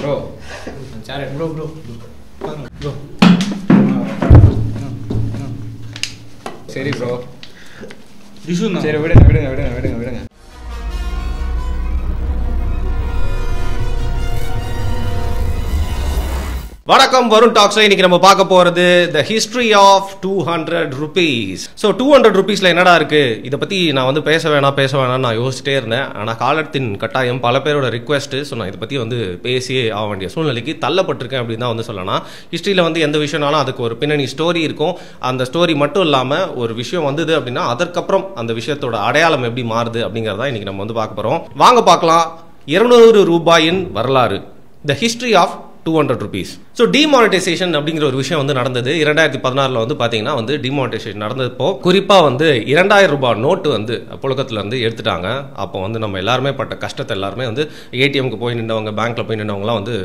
bro. Cari bro. Bro. Seri bro. Disun. Seri விடுங்க. வணக்கம் வருண் டாக்ஸ்ல இன்னைக்கு நம்ம பார்க்க போறது the history of 200 rupees. So 200 rupeesல என்னடா இருக்கு இதை பத்தி நான் வந்து பேச வேணாம் நான் யோசிச்சிட்டே இருந்தேன். ஆனால் காலத்தின் கட்டாயம் பல பேரோட ரிக்வெஸ்ட். ஸோ நான் இதை பத்தி வந்து பேசியே ஆக வேண்டிய சூழ்நிலைக்கு தள்ளப்பட்டிருக்கேன் அப்படின்னு தான் வந்து சொல்லலாம். ஹிஸ்ட்ரியில வந்து எந்த விஷயம்னாலும் அதுக்கு ஒரு பின்னணி ஸ்டோரி இருக்கும். அந்த ஸ்டோரி மட்டும் இல்லாம ஒரு விஷயம் வந்தது அப்படின்னா அதற்கப்புறம் அந்த விஷயத்தோட அடையாளம் எப்படி மாறுது அப்படிங்கறத இன்னைக்கு நம்ம வந்து பார்க்க போறோம். வாங்க பார்க்கலாம். 200 ரூபாயின் வரலாறு, the history of 200 rupees. So demonetisation அப்படிங்கிற ஒரு விஷயம் வந்து நடந்தது 2016 வந்து பார்த்தீங்கன்னா வந்து டிமானிட்டைசேஷன் நடந்தப்போ குறிப்பாக வந்து 2000 ரூபாய் நோட்டு வந்து புழக்கத்தில் வந்து எடுத்துட்டாங்க. அப்போ வந்து நம்ம எல்லாருமே பட்ட கஷ்டத்தை எல்லாருமே வந்து ஏடிஎம்க்கு போய் நின்றவங்க, பேங்க்ல போய் நின்றவங்களாம் வந்து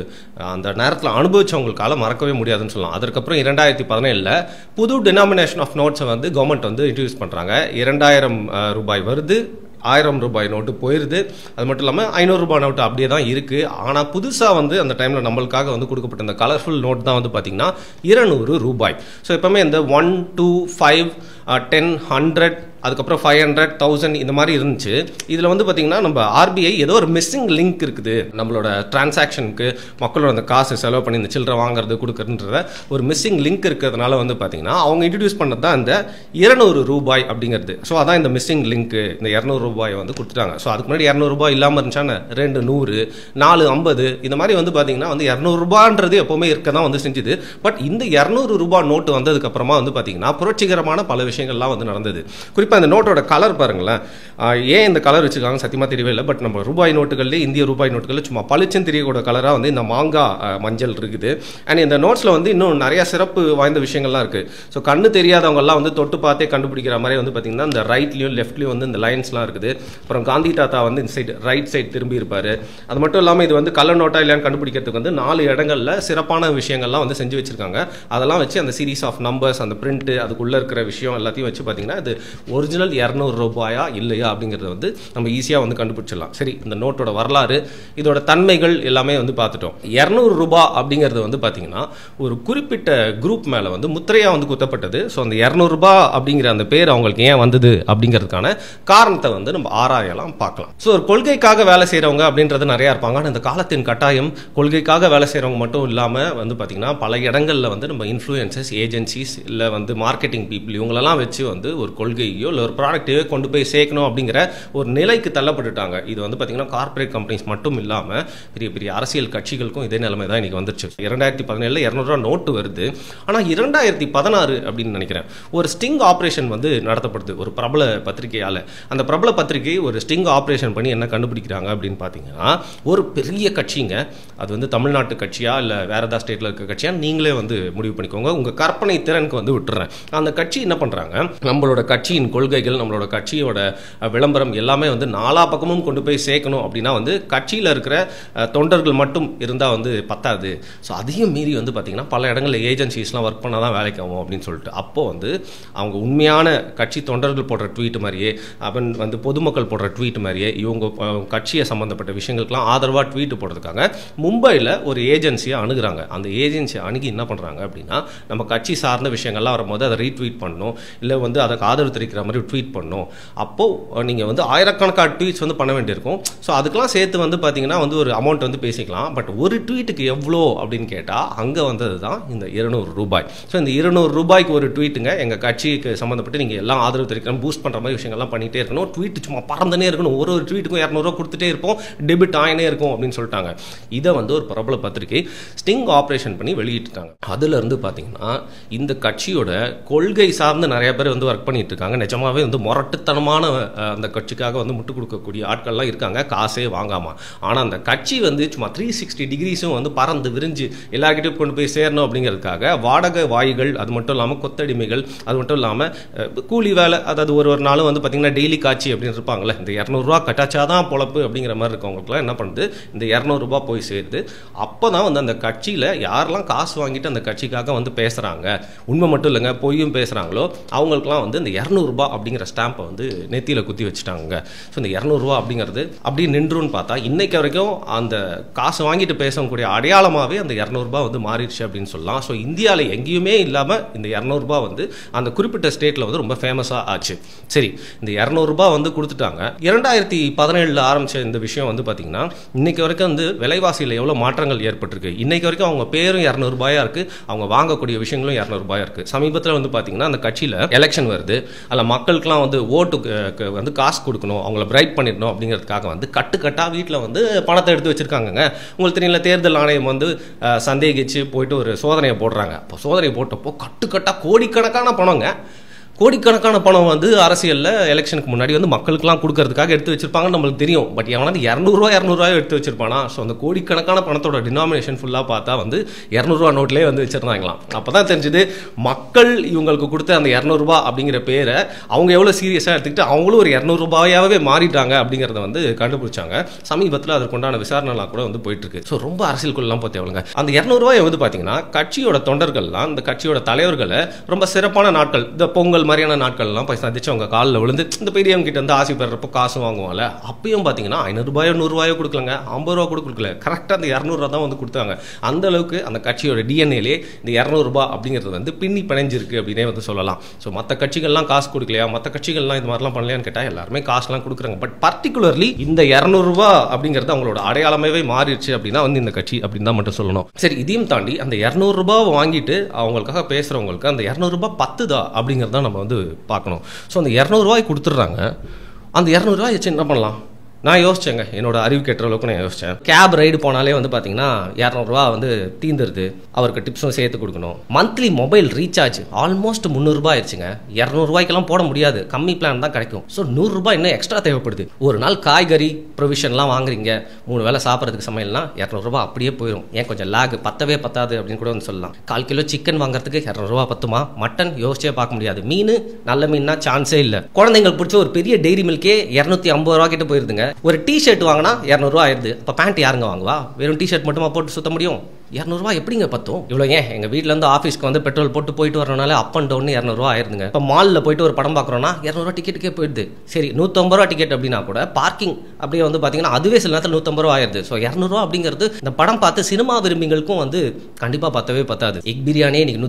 அந்த நேரத்தில் அனுபவிச்சவங்களுக்கால மறக்கவே முடியாதுன்னு சொல்லலாம். அதுக்கப்புறம் 2017 புது டினாமினேஷன் ஆஃப் நோட்ஸை வந்து கவர்மெண்ட் வந்து இன்ட்ரடியூஸ் பண்ணுறாங்க. 2000 ரூபாய் வருது, 1000 ரூபாய் நோட்டு போயிருது. அது மட்டும் இல்லாமல் 500 ரூபாய் நோட்டு அப்படியே தான் இருக்குது. ஆனால் புதுசாக வந்து அந்த டைமில் நம்மளுக்காக வந்து கொடுக்கப்பட்ட இந்த கலர்ஃபுல் நோட் தான் வந்து பார்த்தீங்கன்னா 200 ரூபாய். ஸோ எப்பவுமே இந்த 1, 2, 5, 10, 100 அதுக்கப்புறம் 500, 1000 இந்த மாதிரி இருந்துச்சு. இதில் வந்து பார்த்தீங்கன்னா நம்ம ஆர்பிஐ ஏதோ ஒரு மிஸ்ஸிங் லிங்க் இருக்குது நம்மளோட டிரான்சாக்ஷனுக்கு, மக்களோட அந்த காசு செலவு பண்ணி இந்த சில்லறை வாங்குறது கொடுக்குறதுன்றத ஒரு மிஸ்ஸிங் லிங்க் இருக்கிறதுனால வந்து பார்த்தீங்கன்னா அவங்க இன்ட்ரடியூஸ் பண்ணது தான் இந்த 200 ரூபாய் அப்படிங்கிறது. ஸோ அதான் இந்த மிஸ்ஸிங் லிங்க்கு. இந்த 200 ரூபாய் வந்து கொடுத்துட்டாங்க. ஸோ அதுக்கு முன்னாடி 200 ரூபாய் இல்லாமல் இருந்துச்சான 2, 100, 4, 50 இந்த மாதிரி வந்து பார்த்தீங்கன்னா வந்து 200 ரூபான்றது எப்போவுமே இருக்க தான் வந்து செஞ்சுது. பட் இந்த 200 ரூபாய் நோட்டு வந்ததுக்கு அப்புறமா வந்து பார்த்தீங்கன்னா புரட்சிகரமான பல விஷயங்கள்லாம் வந்து நடந்தது. இப்போ இந்த நோட்டோட கலர் பாருங்களேன். ஏன் இந்த கலர் வச்சுருக்காங்க சத்தியமாக தெரியவே இல்லை. பட் நம்ம ரூபாய் நோட்டுகள்லேயே, இந்திய ரூபாய் நோட்டுகளில் சும்மா பளிச்சுன்னு தெரியக்கூடிய கலராக வந்து இந்த மாங்காய் மஞ்சள் இருக்குது. அண்ட் இந்த நோட்ஸில் வந்து இன்னும் நிறைய சிறப்பு வாய்ந்த விஷயங்கள்லாம் இருக்குது. ஸோ கண்ணு தெரியாதவங்கெல்லாம் வந்து தொட்டு பார்த்தே கண்டுபிடிக்கிற மாதிரி வந்து பார்த்தீங்கன்னா இந்த ரைட்லையும் லெஃப்ட்லையும் வந்து இந்த லைன்ஸ்லாம் இருக்குது. அப்புறம் காந்தி தாத்தா வந்து இந்த சைடு ரைட் சைடு திரும்பி இருப்பார். அது மட்டும் இல்லாமல் இது வந்து கலர் நோட்டா இல்லையான்னு கண்டுபிடிக்கிறதுக்கு வந்து 4 இடங்களில் சிறப்பான விஷயங்கள்லாம் வந்து செஞ்சு வச்சிருக்காங்க. அதெல்லாம் வச்சு அந்த சீரீஸ் ஆஃப் நம்பர்ஸ், அந்த பிரிண்ட், அதுக்குள்ளே இருக்கிற விஷயம் எல்லாத்தையும் வச்சு பார்த்தீங்கன்னா இது ஒரிஜினல் 200 ரூபாயா இல்லையா அப்படிங்கிறத வந்து நம்ம ஈஸியாக வந்து கண்டுபிடிச்சிடலாம். சரி, இந்த நோட்டோட வரலாறு, இதோட தன்மைகள் எல்லாமே வந்து பார்த்துட்டோம். 200 ரூபாய் அப்படிங்கிறது வந்து பார்த்தீங்கன்னா ஒரு குறிப்பிட்ட குரூப் மேலே வந்து முத்திரையாக வந்து குத்தப்பட்டது. ஸோ அந்த 200 ரூபாய் அப்படிங்கிற அந்த பேர் அவங்களுக்கு ஏன் வந்தது அப்படிங்கிறதுக்கான காரணத்தை வந்து நம்ம ஆராயலாம், பார்க்கலாம். ஸோ ஒரு கொள்கைக்காக வேலை செய்கிறவங்க அப்படின்றது நிறையா இருப்பாங்க. ஆனால் இந்த காலத்தின் கட்டாயம் கொள்கைக்காக வேலை செய்கிறவங்க மட்டும் இல்லாமல் வந்து பார்த்தீங்கன்னா பல இடங்களில் வந்து நம்ம இன்ஃப்ளூயன்சஸ், ஏஜென்சிஸ், இல்லை வந்து மார்க்கெட்டிங் பீப்புள் இவங்களெல்லாம் வச்சு வந்து ஒரு கொள்கையோ இல்லை ஒரு ப்ராடக்டையோ கொண்டு போய் சேர்க்கணும் அப்படிங்கிற ஒரு நிலைக்கு தள்ளப்பட்டுட்டாங்க. இது வந்து பார்த்தீங்கன்னா கார்பரேட் கம்பெனிஸ் மட்டும் இல்லாமல் பெரிய பெரிய அரசியல் கட்சிகளுக்கும் இதே நிலைமை தான் இன்னைக்கு வந்துருச்சு. 2017 200 ரூபா நோட்டு வருது. ஆனால் 2016 அப்படின்னு நினைக்கிறேன் ஒரு ஸ்டிங் ஆப்ரேஷன் வந்து நடத்தப்படுது ஒரு பிரபல பத்திரிகையால். அந்த பிரபல பத்திரிகை ஒரு ஸ்டிங் ஆப்ரேஷன் பண்ணி என்ன கண்டுபிடிக்கிறாங்க அப்படின்னு பார்த்தீங்கன்னா ஒரு பெரிய கட்சிங்க, அது வந்து தமிழ்நாட்டு கட்சியா இல்லை வேற ஏதாவது ஸ்டேட்டில் இருக்க கட்சியா நீங்களே வந்து முடிவு பண்ணிக்கோங்க, உங்கள் கற்பனை திறனுக்கு வந்து விட்டுறேன். அந்த கட்சி என்ன பண்ணுறாங்க, நம்மளோட கட்சியின் கொள்கைகள், நம்மளோட கட்சியோட விளம்பரம் எல்லாமே வந்து 4 பக்கமும் கொண்டு போய் சேர்க்கணும் அப்படின்னா வந்து கட்சியில் இருக்கிற தொண்டர்கள் மட்டும் இருந்தால் வந்து பத்தாது. ஸோ அதையும் மீறி வந்து பார்த்தீங்கன்னா பல இடங்களில் ஏஜென்சிஸ்லாம் ஒர்க் பண்ணால் தான் வேலைக்கு ஆகும் அப்படின்னு சொல்லிட்டு அப்போ வந்து அவங்க உண்மையான கட்சி தொண்டர்கள் போடுற ட்வீட் மாதிரியே, அவன் வந்து பொதுமக்கள் போடுற ட்வீட் மாதிரியே இவங்க கட்சியை சம்மந்தப்பட்ட விஷயங்களுக்குலாம் ஆதரவாக ட்வீட் போடுறதுக்காக மும்பையில் ஒரு ஏஜென்சியை அணுகுறாங்க. அந்த ஏஜென்சியை அணுகி என்ன பண்ணுறாங்க அப்படின்னா நம்ம கட்சி சார்ந்த விஷயங்கள்லாம் வரும்போது அதை ரீட்வீட் பண்ணணும், இல்லை வந்து அதுக்கு ஆதரவு தெரிவிக்கிற மாதிரி ட்வீட் பண்ணணும். அப்போது நீங்கள் வந்து ஆயிரக்கணக்கான ட்வீட்ஸ் வந்து பண்ண வேண்டியிருக்கும். ஸோ அதுக்கெல்லாம் சேர்த்து வந்து பார்த்தீங்கன்னா வந்து ஒரு அமௌண்ட் வந்து பேசிக்கலாம். பட் ஒரு ட்வீட்டுக்கு எவ்வளோ அப்படின்னு கேட்டால் அங்கே வந்தது தான் இந்த 200 ரூபாய். ஸோ இந்த 200 ரூபாய்க்கு ஒரு ட்வீட்டுங்க, எங்கள் கட்சிக்கு சம்மந்தப்பட்டு நீங்கள் எல்லாம் ஆதரவு தெரிவிக்கணும், பூஸ்ட் பண்ணுற மாதிரி விஷயங்கள்லாம் பண்ணிகிட்டே இருக்கணும், ட்வீட் சும்மா பறந்துனே இருக்கணும், ஒரு ட்வீட்டுக்கும் 200 ரூபா கொடுத்துட்டே இருப்போம், டெபிட் ஆகினே இருக்கும் அப்படின்னு சொல்லிட்டாங்க. இதை வந்து ஒரு பிரபல பத்திரிகை ஸ்டிங் ஆப்ரேஷன் பண்ணி வெளியிட்டாங்க. அதுலேருந்து பார்த்தீங்கன்னா இந்த கட்சியோட கொள்கை சார்ந்து நிறைய பேர் வந்து ஒர்க் பண்ணிட்டு இருக்காங்க. நிஜமாவே வந்து முரட்டுத்தனமான அந்த கட்சிக்காக வந்து முட்டு கொடுக்கக்கூடிய ஆட்கள்லாம் இருக்காங்க, காசே வாங்காமல். ஆனால் அந்த கட்சி வந்து சும்மா 360 டிகிரிஸும் வந்து பறந்து விரிஞ்சு எல்லார்கிட்டையும் கொண்டு போய் சேரணும் அப்படிங்கிறதுக்காக வாடகை வாய்கள், அது மட்டும் இல்லாமல் கொத்தடிமைகள், அது மட்டும் இல்லாமல் கூலி வேலை, அதாவது ஒரு நாளும் வந்து பார்த்தீங்கன்னா டெய்லி காட்சி அப்படின்னு இருப்பாங்களே, இந்த 200 ரூபா கட்டாச்சாதான் பொழப்பு அப்படிங்கிற மாதிரி இருக்கவங்களுக்குலாம் என்ன பண்ணுது, இந்த 200 ரூபா போய் சேருது. அப்போ தான் வந்து அந்த கட்சியில் யாரெல்லாம் காசு வாங்கிட்டு அந்த கட்சிக்காக வந்து பேசுகிறாங்க, உண்மை மட்டும் இல்லைங்க பொய்யும் பேசுகிறாங்களோ அவங்களுக்குலாம் வந்து இந்த 200 ரூபாய் அப்படிங்கிற ஸ்டாம்பை வந்து நெத்தியில் குத்தி வச்சுட்டாங்க. ஸோ இந்த 200 ரூபா அப்படிங்கிறது அப்படி நின்றுன்னு பார்த்தா இன்னைக்கு வரைக்கும் அந்த காசு வாங்கிட்டு பேசக்கூடிய அடையாளமாகவே அந்த 200 ரூபாய் வந்து மாறிடுச்சு அப்படின்னு சொல்லலாம். ஸோ இந்தியாவில் எங்கேயுமே இல்லாமல் இந்த 200 ரூபாய் வந்து அந்த குறிப்பிட்ட ஸ்டேட்டில் வந்து ரொம்ப ஃபேமஸாக ஆச்சு. சரி, இந்த 200 ரூபாய் வந்து கொடுத்துட்டாங்க. 2017 ஆரம்பித்த இந்த விஷயம் வந்து பார்த்தீங்கன்னா இன்னைக்கு வரைக்கும் வந்து விலைவாசியில் எவ்வளோ மாற்றங்கள் ஏற்பட்டிருக்கு. இன்னைக்கு வரைக்கும் அவங்க பேரும் 200 ரூபாயா இருக்குது, அவங்க வாங்கக்கூடிய விஷயங்களும் 200 ரூபாயா இருக்குது. சமீபத்தில் வந்து பார்த்தீங்கன்னா அந்த கட்சியில் எலெக்ஷன் வருது, அதில் மக்களுக்குலாம் வந்து ஓட்டுக்கு வந்து காசு கொடுக்கணும், அவங்கள பிரைட் பண்ணிடணும் அப்படிங்கிறதுக்காக வந்து கட்டுக்கட்டாக வீட்டில் வந்து பணத்தை எடுத்து வச்சிருக்காங்க. உங்களுக்கு தெரியல, தேர்தல் ஆணையம் வந்து சந்தேகிச்சு போயிட்டு ஒரு சோதனையை போடுறாங்க. அப்போ சோதனை போட்டப்போ கட்டுக்கட்டாக கோடிக்கணக்கான பணங்க, கோடிக்கணக்கான பணம் வந்து அரசியலில் எலெக்ஷனுக்கு முன்னாடி வந்து மக்களுக்குலாம் கொடுக்கறதுக்காக எடுத்து வச்சிருப்பாங்கன்னு நம்மளுக்கு தெரியும். பட் எவனாவது 200 ரூபா எடுத்து வச்சிருப்பானா? ஸோ அந்த கோடிக்கணக்கான பணத்தோட டினாமினேஷன் ஃபுல்லாக பார்த்தா வந்து 200 ரூபா நோட்லேயே வந்து வச்சிருந்தாங்களாம். அப்போ தான் தெரிஞ்சுது மக்கள் இவங்களுக்கு கொடுத்த அந்த 200 ரூபா அப்படிங்கிற பேரை அவங்க எவ்வளோ சீரியஸாக எடுத்துக்கிட்டு அவங்களும் ஒரு 200 ரூபாயாவே மாறிட்டாங்க அப்படிங்கிறத வந்து கண்டுபிடிச்சாங்க. சமீபத்தில் அதற்குண்டான விசாரணைலாம் கூட வந்து போயிட்டு இருக்கு. ஸோ ரொம்ப அரசியலுக்குள்ளலாம் பார்த்தேவங்க. அந்த 200 ரூபாய் வந்து பார்த்தீங்கன்னா கட்சியோட தொண்டர்கள்லாம் இந்த கட்சியோட தலைவர்களை ரொம்ப சிறப்பான நாட்கள், இந்த பொங்கல் மாதிரியான நாட்கள்லாம் போய் சந்திச்சு அவங்க காலில் விழுந்து இந்த பெரியவங்க கிட்ட வந்து ஆசை பெறப்போ காசு வாங்குவாங்கல்ல, அப்பயும் பார்த்தீங்கன்னா 500 ரூபாயோ 100 ரூபாயோ கொடுக்கலங்க, 50 ரூபா கூட கொடுக்கல, கரெக்டாக அந்த 200 ரூபா தான் வந்து கொடுத்தாங்க. அந்த அளவுக்கு அந்த கட்சியோட டிஎன்ஏலே இந்த 200 ரூபாய் அப்படிங்கிறது வந்து பின்னி பிணைஞ்சிருக்கு அப்படின்னே வந்து சொல்லலாம். ஸோ மற்ற கட்சிகள்லாம் காசு கொடுக்கலையா, மற்ற கட்சிகள்லாம் இது மாதிரிலாம் பண்ணலையான்னு கேட்டால் எல்லாருமே காசுலாம் கொடுக்குறாங்க. பட் பர்டிகுலர்லி இந்த 200 ரூபா அப்படிங்கிறது அவங்களோட அடையாளமாகவே மாறிடுச்சு அப்படின்னா வந்து இந்த கட்சி அப்படின்னு தான் மட்டும் சொல்லணும். சரி, இதையும் தாண்டி அந்த 200 ரூபாய் வாங்கிட்டு அவங்களுக்காக பேசுறவங்களுக்கு அந்த 200 ரூபாய் பத்துதா அப்படிங்கிறத நம்ம வந்து பார்க்கணும். ஸோ அந்த 200 ரூபாய் கொடுத்துட்றாங்க. அந்த 200 ரூபாய் வச்சு என்ன பண்ணலாம்? நான் யோசிச்சேங்க, என்னோட அறிவு கேட்ட அளவுக்கு நான் யோசித்தேன். கேப் ரைடு போனாலே வந்து பார்த்தீங்கன்னா 200 ரூபா வந்து தீந்துருது, அவருக்கு டிப்ஸும் சேர்த்து கொடுக்கணும். மந்த்லி மொபைல் ரீசார்ஜ் ஆல்மோஸ்ட் 300 ரூபாய் ஆயிடுச்சுங்க. 200 ரூபாய்க்கெல்லாம் போட முடியாது, கம்மி பிளான் தான் கிடைக்கும். ஸோ 100 ரூபாய் இன்னும் எக்ஸ்ட்ரா தேவைப்படுது. ஒரு நாள் காய்கறி ப்ரொவிஷன்லாம் வாங்குறீங்க, 3 வேளை சாப்பிட்றதுக்கு சமையல்னா 200 ரூபாய் அப்படியே போயிடும். ஏன் கொஞ்சம் லேக் பத்தவே பத்தாது அப்படின்னு கூட வந்து சொல்லலாம். 1/4 கிலோ சிக்கன் வாங்குறதுக்கு 200 ரூபா பத்துமா? மட்டன் யோசிச்சே பார்க்க முடியாது. மீன் நல்ல மீன்னா சான்ஸே இல்லை. குழந்தைங்களுக்கு பிடிச்ச ஒரு பெரிய டெய்ரி மில்கே 250 ரூபா கிட்ட போயிருதுங்க. ஒரு டிஷர்ட் வாங்கினா 200 ரூபா ஆயிடுது. அப்போ பேண்ட் யாருங்க வாங்குவா? வெறும் டிஷர்ட் மட்டுமா போட்டு சுத்த முடியும்? 200 ரூபா எப்படிங்க பத்தும்? இவ்வளோ ஏன் எங்கள் வீட்டில் இருந்து ஆஃபீஸ்க்கு வந்து பெட்ரோல் போட்டு போயிட்டு வரனால அப் அண்ட் டவுன் 200 ரூபா ஆயிருதுங்க. இப்போ மாலில் போயிட்டு ஒரு படம் பார்க்குறோன்னா 200 ரூபா டிக்கெட்டுக்கே போயிடுது. சரி, 150 ரூபா டிக்கெட் அப்படின்னா கூட பார்க்கிங் அப்படியே வந்து பார்த்தீங்கன்னா அதுவே சில நேரத்தில் 150 ரூபா ஆயிருது. ஸோ 200 ரூபா அப்படிங்கிறது இந்த படம் பார்த்து சினிமா விரும்பிகளுக்கும் வந்து கண்டிப்பாக பத்தவே பத்தாது. எக் பிரியாணியே எனக்கு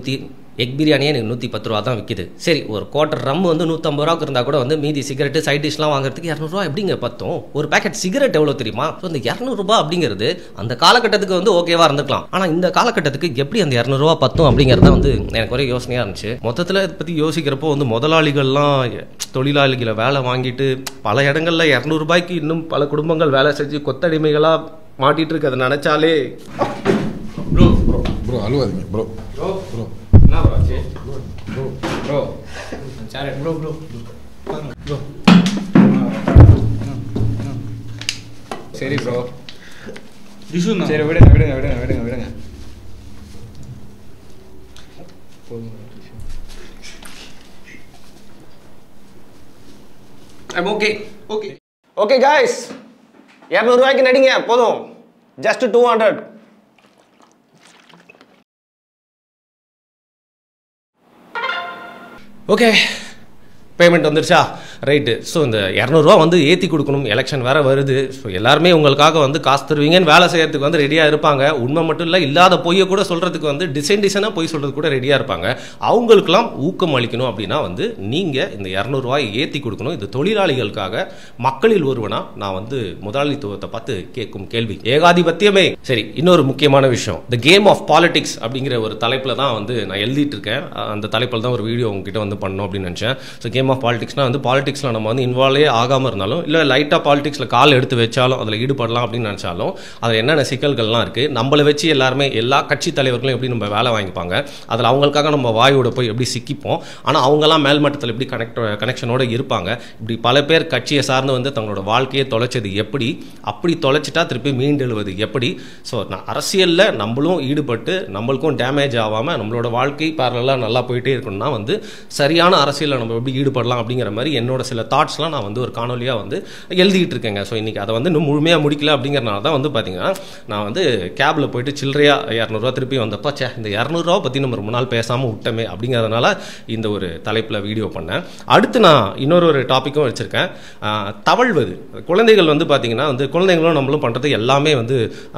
110 ரூபா தான் விற்கிது. சரி, ஒரு குவார்டர் ரம் வந்து 150 ரூபாய்க்கு இருந்தால் கூட வந்து மீதி சிகரெட்டு சைட் டிஷ்லாம் வாங்குறதுக்கு 200 ரூபா எப்படிங்க பத்தும்? ஒரு பேக்கெட் சிகரெட் எவ்வளோ தெரியுமா? ஸோ இந்த 200 ரூபா அப்படிங்கிறது அந்த காலகட்டத்துக்கு வந்து ஓகேவா இருந்துக்கலாம். ஆனால் இந்த காலகட்டத்துக்கு எப்படி அந்த 200 ரூபா பத்தும் அப்படிங்கிறத வந்து எனக்கு ஒரே யோசனையாக இருந்துச்சு. மொத்தத்தில் இதை பற்றி யோசிக்கிறப்போ வந்து முதலாளிகள்லாம் தொழிலாளிகளை வேலை வாங்கிட்டு பல இடங்களில் 200 ரூபாய்க்கு இன்னும் பல குடும்பங்கள் வேலை செஞ்சு கொத்தடிமைகளாக மாட்டிட்டு இருக்கு. அதை நினைச்சாலே ப்ரோ அழுவாதீங்க ப்ரோ. என்ன ப்ரோ ஆச்சு? Bro sir bro bro bro சரி ப்ரோ, சரி விடுங்க. ஓகே गाइस, 200 ரூபாய்க்கு நடிங்க போதும். ஜஸ்ட் 200. ஓகே, பேமெண்ட் வந்துருச்சா? ரைட்டு. ஸோ இந்த 200 ரூபா வந்து ஏற்றி கொடுக்கணும், எலெக்ஷன் வேறு வருது. ஸோ எல்லாருமே உங்களுக்காக வந்து காசு தருவீங்கன்னு வேலை செய்யறதுக்கு வந்து ரெடியாக இருப்பாங்க. உண்மை மட்டும் இல்லை, இல்லாத பொய்யை கூட சொல்கிறதுக்கு வந்து டிசைனாக பொய் சொல்கிறது கூட ரெடியாக இருப்பாங்க. அவங்களுக்கெல்லாம் ஊக்கம் அளிக்கணும் அப்படின்னா வந்து நீங்கள் இந்த 200 ரூபாயை ஏற்றி கொடுக்கணும். இது தொழிலாளிகளுக்காக மக்களில் ஒருவனா நான் வந்து முதலாளித்துவத்தை பார்த்து கேட்கும் கேள்வி ஏகாதிபத்தியமே. சரி, இன்னொரு முக்கியமான விஷயம், த கேம் ஆஃப் பாலிடிக்ஸ் அப்படிங்கிற ஒரு தலைப்பில் தான் வந்து நான் எழுதிட்டு இருக்கேன். அந்த தலைப்பில் தான் ஒரு வீடியோ உங்ககிட்ட வந்து பண்ணணும் அப்படின்னு நினச்சேன். ஸோ கேம் ஆஃப் பாலிடிக்ஸ்னால் வந்து பாலிடிக்ஸில் நம்ம வந்து இன்வால்வே ஆகாமல் இருந்தாலும், இல்லை லைட்டாக பாலிடிக்ஸில் கால் எடுத்து வச்சாலும், அதில் ஈடுபடலாம் அப்படின்னு நினச்சாலும் அதில் என்னென்ன சிக்கல்கள்லாம் இருக்குது, நம்மளை வச்சு எல்லாருமே எல்லா கட்சி தலைவர்களும் எப்படி நம்ம வேலை வாங்கிப்பாங்க, அதில் அவங்களுக்காக நம்ம வாயோட போய் எப்படி சிக்கிப்போம், ஆனால் அவங்கெல்லாம் மேல்மட்டத்தில் எப்படி கனெக்ஷனோடு இருப்பாங்க, இப்படி பல பேர் கட்சியை சார்ந்து வந்து தங்களோட வாழ்க்கையை தொலைச்சது எப்படி, அப்படி தொலைச்சிட்டா திருப்பி மீண்டெழுவது எப்படி. ஸோ அரசியலில் நம்மளும் ஈடுபட்டு நம்மளுக்கும் டேமேஜ் ஆகாமல் நம்மளோட வாழ்க்கை பேரலாக நல்லா போயிட்டே இருக்கணும்னா வந்து சரியான அரசியலில் நம்ம எப்படி ஈடுபடலாம் செயல்படலாம் அப்படிங்கிற மாதிரி என்னோட சில தாட்ஸ்லாம் நான் வந்து ஒரு காணொலியாக வந்து எழுதிட்டு இருக்கேங்க. ஸோ இன்றைக்கி அதை வந்து இன்னும் முழுமையாக முடிக்கல அப்படிங்கிறனால தான் வந்து பார்த்தீங்கன்னா நான் வந்து கேபில் போயிட்டு சில்லறையா 200 திருப்பி வந்தப்போ இந்த 200 பற்றி நம்ம ரொம்ப நாள் பேசாமல் விட்டமே அப்படிங்கிறதுனால இந்த ஒரு தலைப்பில் வீடியோ பண்ணேன். அடுத்து நான் இன்னொரு டாப்பிக்கும் வச்சுருக்கேன், தவழ்வது. குழந்தைகள் வந்து பார்த்தீங்கன்னா வந்து குழந்தைங்களும் நம்மளும் பண்ணுறது எல்லாமே வந்து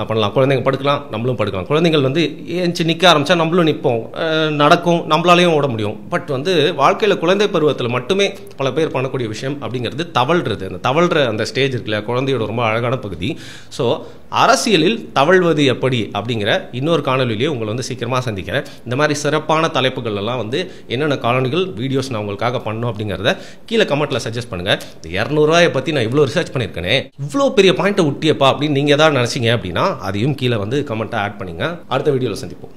பண்ணலாம். குழந்தைங்க படுக்கலாம், நம்மளும் படுக்கலாம். குழந்தைகள் வந்து ஏஞ்சி நிற்க ஆரம்பித்தா நம்மளும் நிற்போம், நடக்கும், நம்மளாலையும் ஓட முடியும். பட் வந்து வாழ்க்கையில் குழந்தை பருவத்தில் மட்டுமே பல பேர் பண்ணக்கூடிய விஷயம் அப்படிங்கிறது தவழ்றது. அந்த தவழ்கிற அந்த ஸ்டேஜ் இருக்குல்ல, குழந்தையோட ரொம்ப அழகான பகுதி. ஸோ அரசியலில் தவழ்வது எப்படி அப்படிங்கிற இன்னொரு காணொலியிலேயே உங்களை வந்து சீக்கிரமாக சந்திக்கிறேன். இந்த மாதிரி சிறப்பான தலைப்புகள் எல்லாம் வந்து என்னென்ன காணொலிகள் வீடியோஸ் நான் உங்களுக்காக பண்ணணும் அப்படிங்கிறத கீழே கமெண்ட்டில் சஜஸ்ட் பண்ணுங்கள். இந்த 200 பற்றி நான் இவ்வளோ ரிசர்ச் பண்ணியிருக்கேனே, இவ்வளோ பெரிய பாயிண்ட்டை விட்டியப்பா அப்படின்னு நீங்கள் ஏதாவது நினச்சிங்க அப்படின்னா அதையும் கீழே வந்து கமெண்ட்டாக ஆட் பண்ணிங்க. அடுத்த வீடியோவில் சந்திப்போம்.